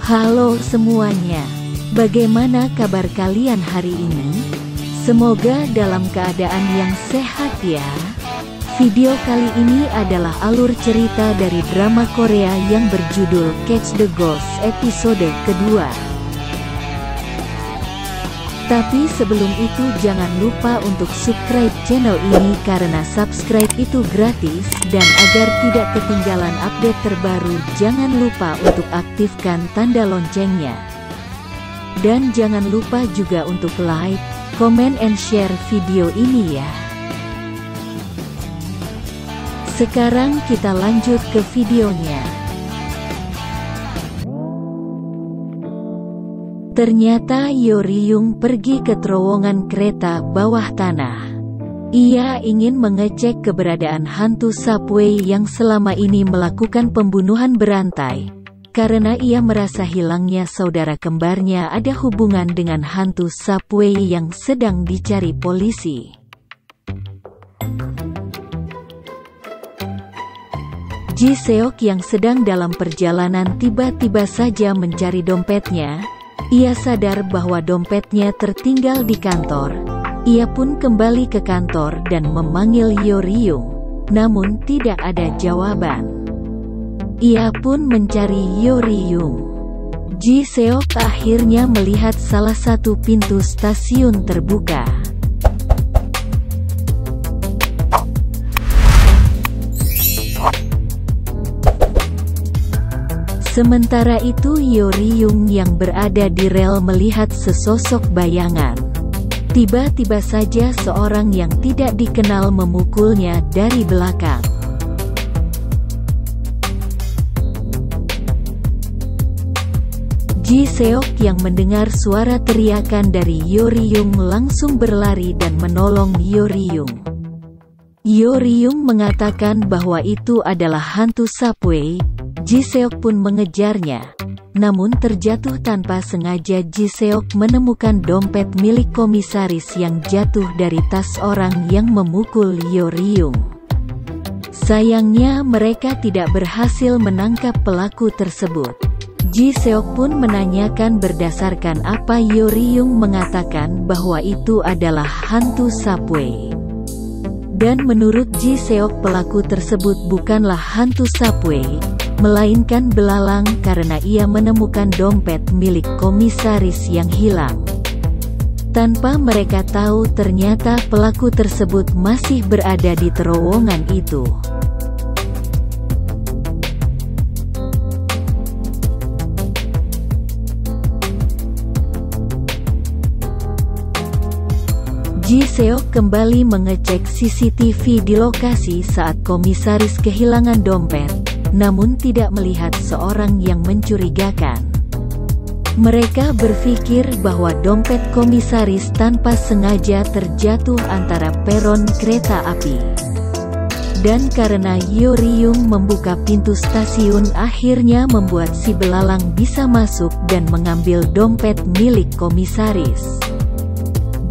Halo semuanya, bagaimana kabar kalian hari ini? Semoga dalam keadaan yang sehat ya. Video kali ini adalah alur cerita dari drama Korea yang berjudul Catch the Ghost episode kedua. Tapi sebelum itu jangan lupa untuk subscribe channel ini karena subscribe itu gratis, dan agar tidak ketinggalan update terbaru jangan lupa untuk aktifkan tanda loncengnya. Dan jangan lupa juga untuk like, comment and share video ini ya. Sekarang kita lanjut ke videonya. Ternyata Yo Ri-young pergi ke terowongan kereta bawah tanah. Ia ingin mengecek keberadaan hantu subway yang selama ini melakukan pembunuhan berantai, karena ia merasa hilangnya saudara kembarnya ada hubungan dengan hantu subway yang sedang dicari polisi. Ji Seok yang sedang dalam perjalanan tiba-tiba saja mencari dompetnya. Ia sadar bahwa dompetnya tertinggal di kantor. Ia pun kembali ke kantor dan memanggil Yo Ri-young, namun tidak ada jawaban. Ia pun mencari Yo Ri-young. Ji Seok akhirnya melihat salah satu pintu stasiun terbuka. Sementara itu Yo Ri-young yang berada di rel melihat sesosok bayangan. Tiba-tiba saja seorang yang tidak dikenal memukulnya dari belakang. Ji Seok yang mendengar suara teriakan dari Yo Ri-young langsung berlari dan menolong Yo Ri-young. Yo Ri-young mengatakan bahwa itu adalah hantu subway. Ji Seok pun mengejarnya, namun terjatuh tanpa sengaja. Ji Seok menemukan dompet milik komisaris yang jatuh dari tas orang yang memukul Yo Ri-young. Sayangnya mereka tidak berhasil menangkap pelaku tersebut. Ji Seok pun menanyakan berdasarkan apa Yo Ri-young mengatakan bahwa itu adalah hantu subway. Dan menurut Ji Seok pelaku tersebut bukanlah hantu subway, melainkan belalang karena ia menemukan dompet milik komisaris yang hilang. Tanpa mereka tahu ternyata pelaku tersebut masih berada di terowongan itu. Ji Seok kembali mengecek CCTV di lokasi saat komisaris kehilangan dompet, namun tidak melihat seorang yang mencurigakan. Mereka berpikir bahwa dompet komisaris tanpa sengaja terjatuh antara peron kereta api. Dan karena Yo Ri-young membuka pintu stasiun akhirnya membuat si belalang bisa masuk dan mengambil dompet milik komisaris.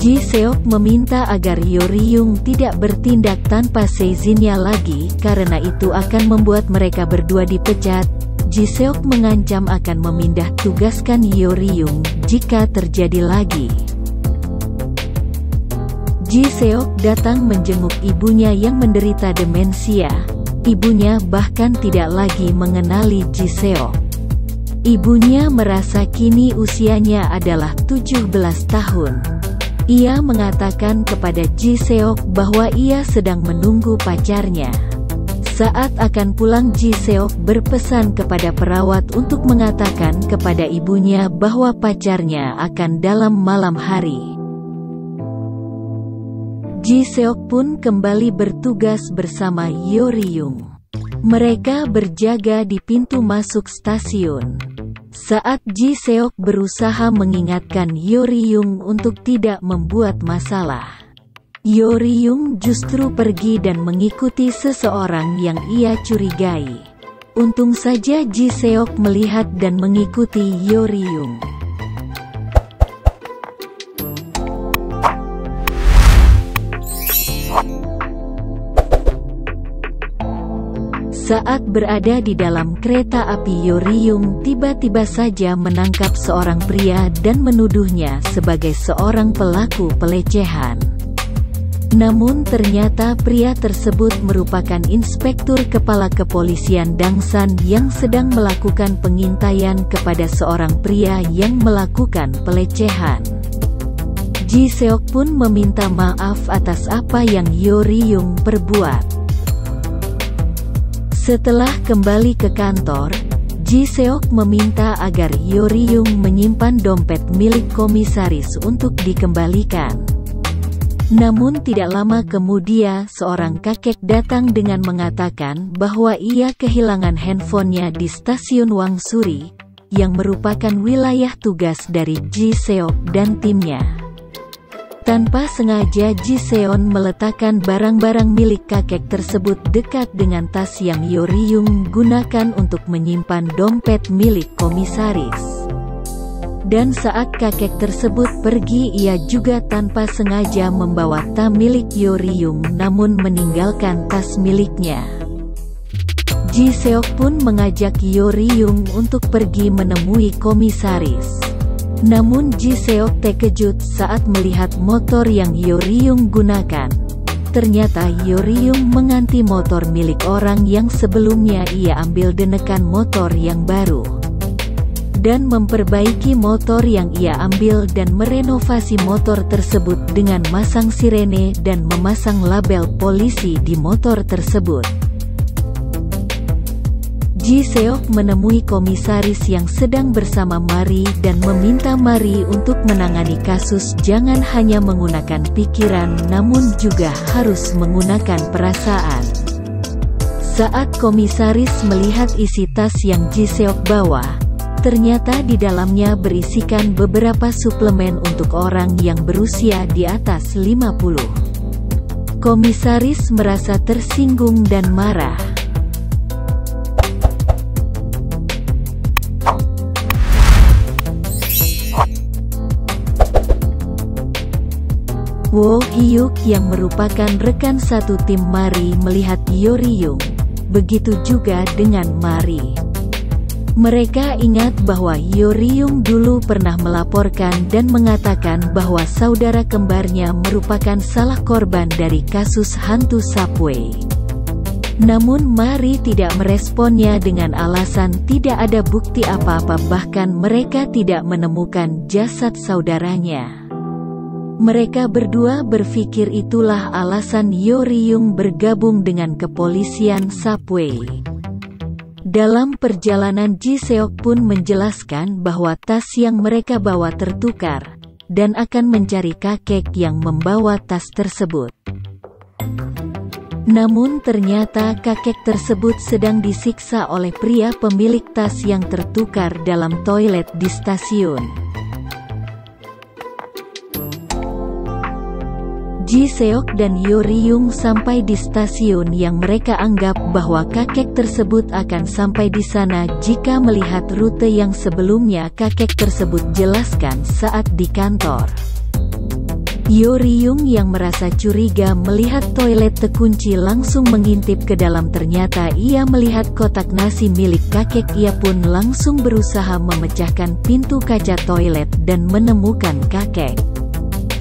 Ji Seok meminta agar Yo Ri-young tidak bertindak tanpa seizinnya lagi karena itu akan membuat mereka berdua dipecat. Ji Seok mengancam akan memindah tugaskan Yo Ri-young jika terjadi lagi. Ji Seok datang menjenguk ibunya yang menderita demensia. Ibunya bahkan tidak lagi mengenali Ji Seok. Ibunya merasa kini usianya adalah 17 tahun. Ia mengatakan kepada Ji Seok bahwa ia sedang menunggu pacarnya. Saat akan pulang, Ji Seok berpesan kepada perawat untuk mengatakan kepada ibunya bahwa pacarnya akan dalam malam hari. Ji Seok pun kembali bertugas bersama Yo Ri-young. Mereka berjaga di pintu masuk stasiun. Saat Ji Seok berusaha mengingatkan Yo Ri-young untuk tidak membuat masalah, Yo Ri-young justru pergi dan mengikuti seseorang yang ia curigai. Untung saja Ji Seok melihat dan mengikuti Yo Ri-young. Saat berada di dalam kereta api, Yoryung tiba-tiba saja menangkap seorang pria dan menuduhnya sebagai seorang pelaku pelecehan. Namun ternyata pria tersebut merupakan inspektur kepala kepolisian Dangsan yang sedang melakukan pengintaian kepada seorang pria yang melakukan pelecehan. Ji Seok pun meminta maaf atas apa yang Yoryung perbuat. Setelah kembali ke kantor, Ji Seok meminta agar Yoryung menyimpan dompet milik komisaris untuk dikembalikan. Namun tidak lama kemudian seorang kakek datang dengan mengatakan bahwa ia kehilangan handphonenya di stasiun Wangsuri, yang merupakan wilayah tugas dari Ji Seok dan timnya. Tanpa sengaja Ji Seon meletakkan barang-barang milik kakek tersebut dekat dengan tas yang Yoryung gunakan untuk menyimpan dompet milik komisaris. Dan saat kakek tersebut pergi, ia juga tanpa sengaja membawa tas milik Yoryung namun meninggalkan tas miliknya. Ji Seok pun mengajak Yoryung untuk pergi menemui komisaris. Namun Ji Seok terkejut saat melihat motor yang Yoryung gunakan. Ternyata Yoryung mengganti motor milik orang yang sebelumnya ia ambil denekan motor yang baru, dan memperbaiki motor yang ia ambil dan merenovasi motor tersebut dengan masang sirene dan memasang label polisi di motor tersebut. Ji Seok menemui komisaris yang sedang bersama Mari dan meminta Mari untuk menangani kasus jangan hanya menggunakan pikiran namun juga harus menggunakan perasaan. Saat komisaris melihat isi tas yang Ji Seok bawa, ternyata di dalamnya berisikan beberapa suplemen untuk orang yang berusia di atas 50. Komisaris merasa tersinggung dan marah. Wo Hyuk yang merupakan rekan satu tim Mari melihat Yoryung, begitu juga dengan Mari. Mereka ingat bahwa Yoryung dulu pernah melaporkan dan mengatakan bahwa saudara kembarnya merupakan salah korban dari kasus hantu subway. Namun Mari tidak meresponnya dengan alasan tidak ada bukti apa-apa, bahkan mereka tidak menemukan jasad saudaranya. Mereka berdua berpikir itulah alasan Yoryung bergabung dengan kepolisian subway. Dalam perjalanan Ji Seok pun menjelaskan bahwa tas yang mereka bawa tertukar, dan akan mencari kakek yang membawa tas tersebut. Namun ternyata kakek tersebut sedang disiksa oleh pria pemilik tas yang tertukar dalam toilet di stasiun. Ji Seok dan Yoryung sampai di stasiun yang mereka anggap bahwa kakek tersebut akan sampai di sana jika melihat rute yang sebelumnya kakek tersebut jelaskan saat di kantor. Yoryung yang merasa curiga melihat toilet terkunci langsung mengintip ke dalam, ternyata ia melihat kotak nasi milik kakek. Ia pun langsung berusaha memecahkan pintu kaca toilet dan menemukan kakek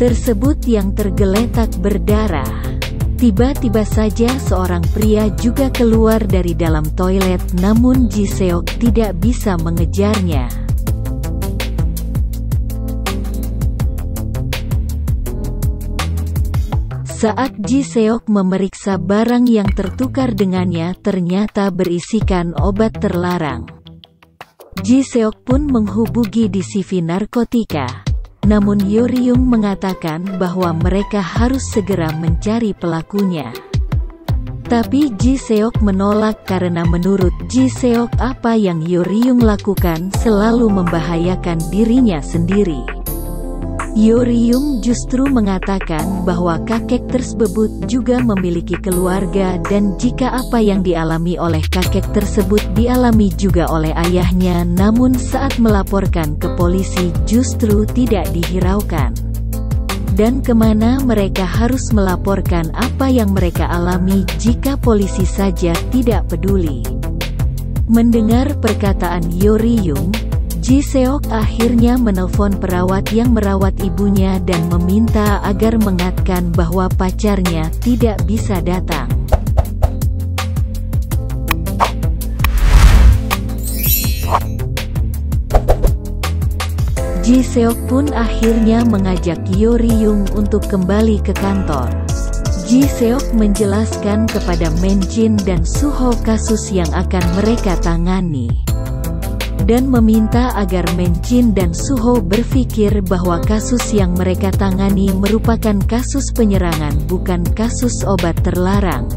tersebut yang tergeletak berdarah. Tiba-tiba saja seorang pria juga keluar dari dalam toilet, namun Ji Seok tidak bisa mengejarnya. Saat Ji Seok memeriksa barang yang tertukar dengannya, ternyata berisikan obat terlarang. Ji Seok pun menghubungi di CV narkotika. Namun Yoryung mengatakan bahwa mereka harus segera mencari pelakunya. Tapi Ji Seok menolak karena menurut Ji Seok apa yang Yoryung lakukan selalu membahayakan dirinya sendiri. Yoryung justru mengatakan bahwa kakek tersebut juga memiliki keluarga dan jika apa yang dialami oleh kakek tersebut dialami juga oleh ayahnya, namun saat melaporkan ke polisi justru tidak dihiraukan. dan kemana mereka harus melaporkan apa yang mereka alami jika polisi saja tidak peduli. Mendengar perkataan Yo Ri-yung, Ji Seok akhirnya menelpon perawat yang merawat ibunya dan meminta agar mengingatkan bahwa pacarnya tidak bisa datang. Ji Seok pun akhirnya mengajak Yo Ri-yung untuk kembali ke kantor. Ji Seok menjelaskan kepada Men Jin dan Suho kasus yang akan mereka tangani, dan meminta agar Men Jin dan Suho berpikir bahwa kasus yang mereka tangani merupakan kasus penyerangan, bukan kasus obat terlarang.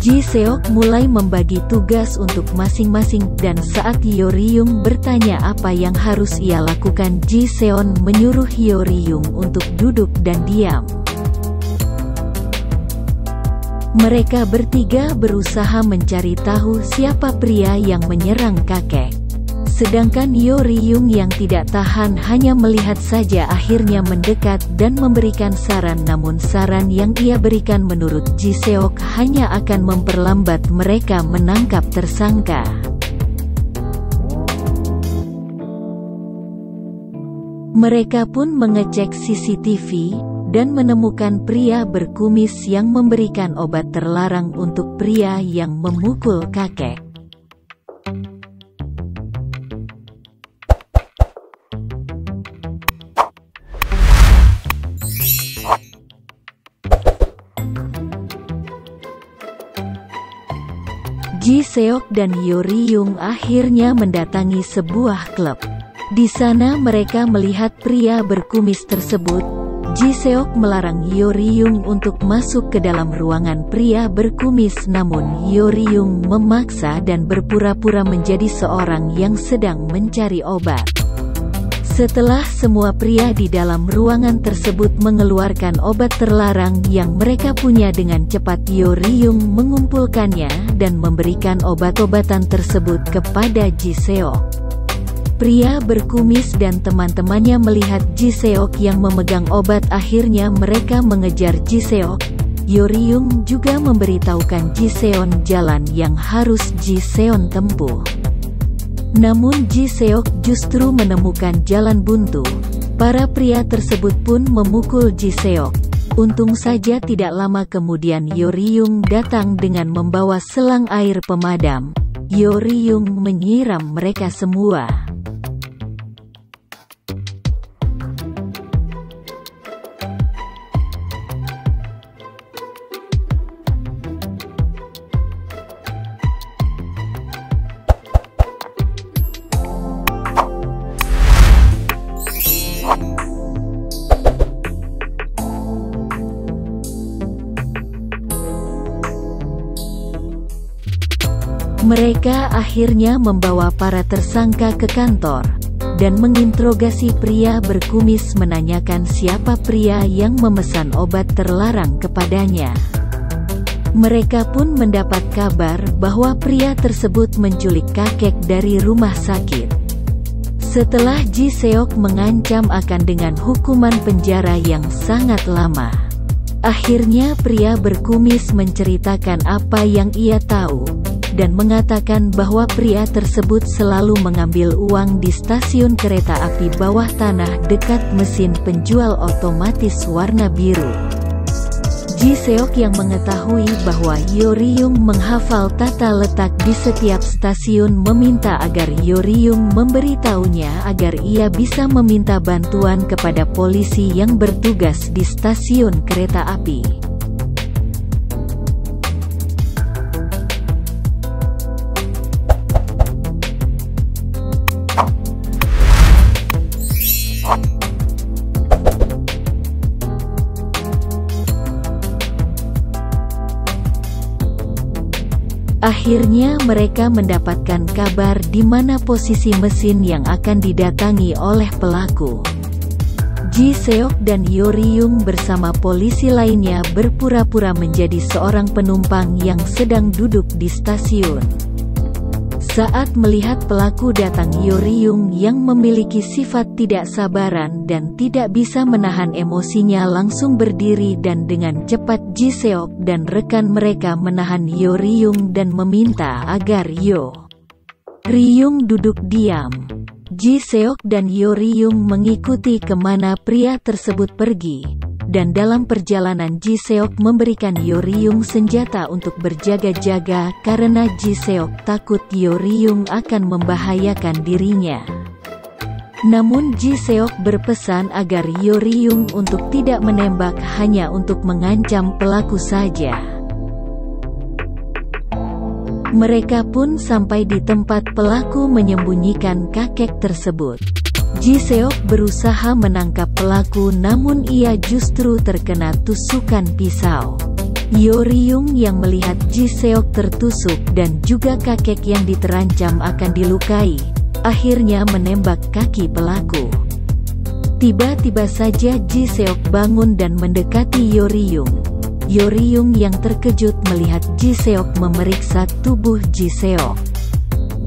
Ji Seok mulai membagi tugas untuk masing-masing, dan saat Yo Ri-yung bertanya apa yang harus ia lakukan, Ji Seon menyuruh Yo Ri-yung untuk duduk dan diam. Mereka bertiga berusaha mencari tahu siapa pria yang menyerang kakek. Sedangkan Yo Ri-yung yang tidak tahan hanya melihat saja akhirnya mendekat dan memberikan saran, namun saran yang ia berikan menurut Ji Seok hanya akan memperlambat mereka menangkap tersangka. Mereka pun mengecek CCTV dan menemukan pria berkumis yang memberikan obat terlarang untuk pria yang memukul kakek. Ji Seok dan Yo Ri-yung akhirnya mendatangi sebuah klub. Di sana mereka melihat pria berkumis tersebut. Ji Seok melarang Yo Ri-yung untuk masuk ke dalam ruangan pria berkumis, namun Yo Ri-yung memaksa dan berpura-pura menjadi seorang yang sedang mencari obat. Setelah semua pria di dalam ruangan tersebut mengeluarkan obat terlarang yang mereka punya, dengan cepat Yo Ri-yung mengumpulkannya dan memberikan obat-obatan tersebut kepada Ji Seok. Pria berkumis dan teman-temannya melihat Ji Seok yang memegang obat, akhirnya mereka mengejar Ji Seok. Yo Ri-yung juga memberitahukan Ji Seon jalan yang harus Ji Seon tempuh. Namun Ji Seok justru menemukan jalan buntu. Para pria tersebut pun memukul Ji Seok. Untung saja tidak lama kemudian Yo Ri-yung datang dengan membawa selang air pemadam. Yo Ri-yung menyiram mereka semua. Mereka akhirnya membawa para tersangka ke kantor dan menginterogasi pria berkumis, menanyakan siapa pria yang memesan obat terlarang kepadanya. Mereka pun mendapat kabar bahwa pria tersebut menculik kakek dari rumah sakit. Setelah Ji Seok mengancam akan dengan hukuman penjara yang sangat lama, akhirnya pria berkumis menceritakan apa yang ia tahu dan mengatakan bahwa pria tersebut selalu mengambil uang di stasiun kereta api bawah tanah dekat mesin penjual otomatis warna biru. Ji Seok yang mengetahui bahwa Yo Ri-yung menghafal tata letak di setiap stasiun meminta agar Yo Ri-yung memberitahunya agar ia bisa meminta bantuan kepada polisi yang bertugas di stasiun kereta api. Akhirnya mereka mendapatkan kabar di mana posisi mesin yang akan didatangi oleh pelaku. Ji Seok dan Yo Ri-yung bersama polisi lainnya berpura-pura menjadi seorang penumpang yang sedang duduk di stasiun. Saat melihat pelaku datang, Yoryung yang memiliki sifat tidak sabaran dan tidak bisa menahan emosinya langsung berdiri dan dengan cepat Ji Seok dan rekan mereka menahan Yoryung dan meminta agar Yoryung duduk diam. Ji Seok dan Yoryung mengikuti kemana pria tersebut pergi. Dan dalam perjalanan Ji Seok memberikan Yoryung senjata untuk berjaga-jaga karena Ji Seok takut Yoryung akan membahayakan dirinya. Namun Ji Seok berpesan agar Yoryung untuk tidak menembak, hanya untuk mengancam pelaku saja. Mereka pun sampai di tempat pelaku menyembunyikan kakek tersebut. Ji Seok berusaha menangkap pelaku namun ia justru terkena tusukan pisau. Yoryung yang melihat Ji Seok tertusuk dan juga kakek yang diterancam akan dilukai, akhirnya menembak kaki pelaku. Tiba-tiba saja Ji Seok bangun dan mendekati Yoryung. Yoryung yang terkejut melihat Ji Seok memeriksa tubuh Ji Seok.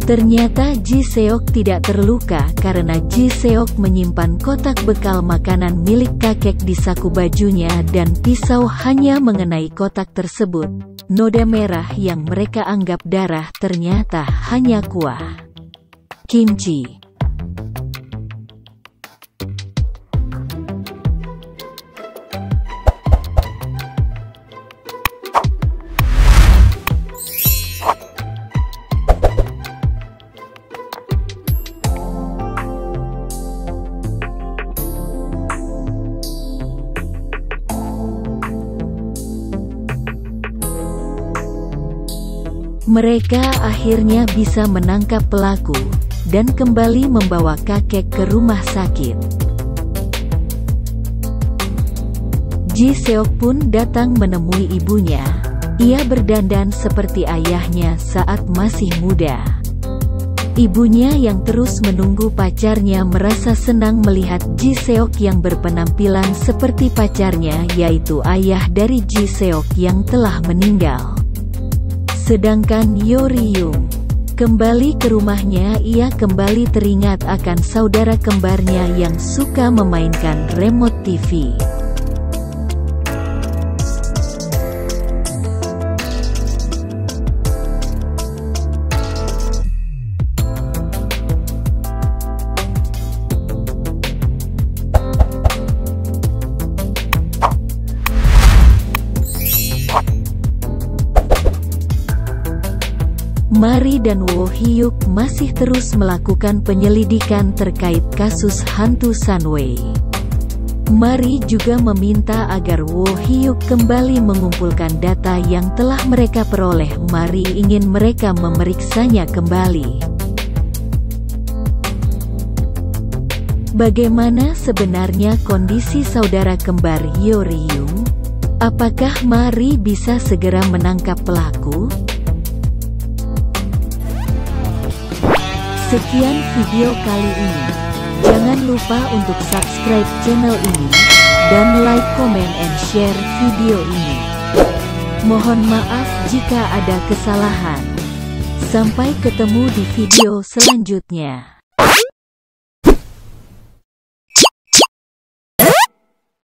Ternyata Ji Seok tidak terluka karena Ji Seok menyimpan kotak bekal makanan milik kakek di saku bajunya dan pisau hanya mengenai kotak tersebut. Noda merah yang mereka anggap darah ternyata hanya kuah kimchi. Mereka akhirnya bisa menangkap pelaku, dan kembali membawa kakek ke rumah sakit. Ji Seok pun datang menemui ibunya. Ia berdandan seperti ayahnya saat masih muda. Ibunya yang terus menunggu pacarnya merasa senang melihat Ji Seok yang berpenampilan seperti pacarnya, yaitu ayah dari Ji Seok yang telah meninggal. Sedangkan Yoryung kembali ke rumahnya, ia kembali teringat akan saudara kembarnya yang suka memainkan remote TV. Mari dan Woo Hyuk masih terus melakukan penyelidikan terkait kasus hantu Sunway. Mari juga meminta agar Woo Hyuk kembali mengumpulkan data yang telah mereka peroleh. Mari ingin mereka memeriksanya kembali. Bagaimana sebenarnya kondisi saudara kembar Yoryung? Apakah Mari bisa segera menangkap pelaku? Sekian video kali ini. Jangan lupa untuk subscribe channel ini, dan like, comment, and share video ini. Mohon maaf jika ada kesalahan. Sampai ketemu di video selanjutnya.